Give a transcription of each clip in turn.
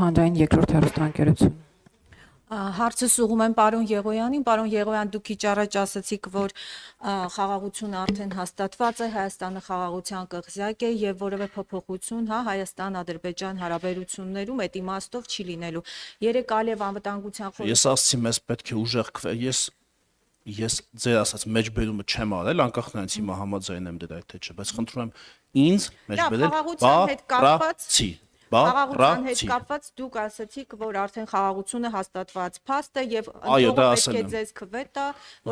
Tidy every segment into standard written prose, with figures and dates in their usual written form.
Հանրային երկրորդ հեռուստաընկերություն։ Հարցս ուղղում եմ պարոն Եղոյանին։ Պարոն Եղոյան, դուք քիչ առաջ ասացիք, որ խաղաղությունը արդեն հաստատված է, Հայաստանը խաղաղության կղզյակ է եւ որևէ փոփոխություն, Հայաստան-Ադրբեջան հարաբերություններում այդ իմաստով չի լինելու։ Երեք Ալիև անվտանգության խորհրդի Ես ասացի, մեզ պետք է ուժեղ քվե, ես ձեր ասած մեջբերումը չեմ արել, անկախ նրանից հիմա համաձայն եմ դրա թե չէ, բայց խնդրում եմ ինձ մեջբերել բառացի։ Խաղաղության հետ կապված դուք ասացիք, որ արդեն խաղաղությունը հաստատված փաստ է եւ պետք է ձեզ քվե տա,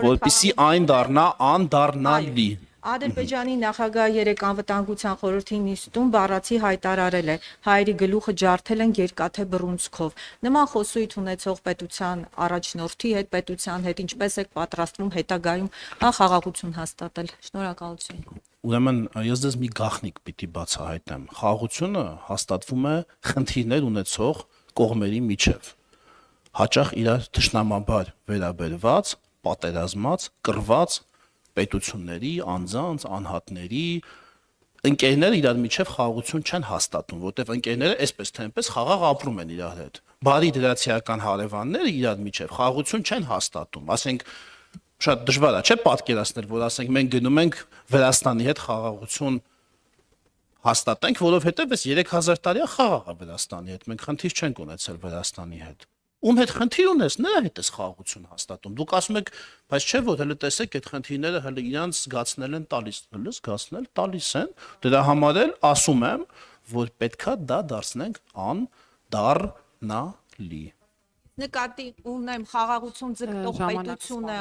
որպեսզի այն դառնա անդառնալի։ Ադրբեջանի նախագահը երեք անվտանգության խորհրդի նիստում բառացի հայտարարել է. հայերի գլուխը ջարդել են երկաթե բռունցքով։ Նման խոսույթ ունեցող պետության առաջնորդի հետ, պետության հետ ինչպես եք պատրաստվում հետագայում խաղաղություն հաստատել։ Շնորհակալություն։ Ուրեմն ես ձեզ մի գաղտնիք պիտի բացահայտեմ։ Խաղաղությունը հաստատվում է խնդիրներ ունեցող կողմերի միջև։ Հաճախ իրար թշնամաբար վերաբերված, պատերազմած, կռված պետությունների, անձանց, անհատների ընկերները իրար միջև խաղաղություն չեն հաստատում, որտեղ ընկերները այսպես թե այնպես խաղաղ ապրում են իրար հետ։ Բարի դրացիական հարևանները իրար միջև խաղաղություն չեն հաստատում, ասենք շատ դժվար է, չէ՞ պատկերացնել, որ ասենք մենք գնում ենք Վրաստանի հետ խաղաղություն հաստատենք, որովհետև այս 3000 տարի խաղաղ է Վրաստանի հետ, մենք խնդիր չենք ունեցել Վրաստանի հետ։ Ում հետ խնդիր ունես, նրա հետ ես խաղաղություն հաստատում։ Դուք ասում եք, բայց չէ՞ որ հələ տեսեք այդ խնդիրները հələ իրանց զգացնել են տալիս, հələ զգացնել տալիս են։ Դրա համար էլ ասում եմ, որ պետքա դա դարձնենք անդառնալի։ Նկատի ունեմ խաղաղություն ձգտող պետությունը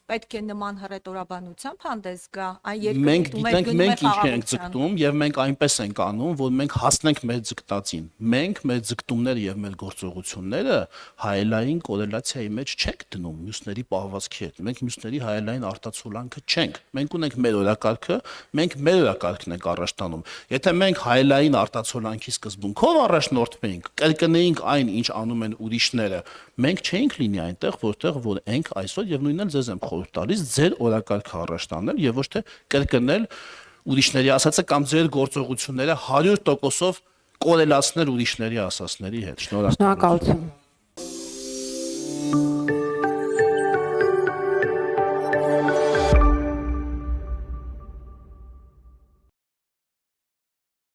պետք է նման հռետորաբանությամբ հանդես գա, այն մենք գիտենք մենք ինչ ենք ձգտում եւ մենք այնպես ենք անում, որ մենք հասնենք մեր ձգտածին։ Մենք մեր ձգտումները եւ մեր գործողությունները հայելային կորելացիայի մեջ չենք դնում մյուսների պահվածքի հետ։ Մենք մյուսների հայելային արտացոլանքը չենք։ Մենք ունենք մեր օրակարգը, մենք մեր օրակարգն ենք առաջ տանում։ Եթե մենք հայելային արտացոլանքի սկզբունքով առաջնորդվեինք, կրկնեինք այն, ինչ անում են ուրիշները, մենք չէինք լինի այնտեղ, որտեղ որ ենք այսօր եւ նույնն էլ ձեզ եմ խորհուրդ տալիս ձեր օրակարգը առաջ տանել եւ ոչ թե կրկնել ուրիշների ասածը կամ ձեր գործողությունները 100%-ով կորելացնել ուրիշների ասածների հետ։ Շնորհակալություն։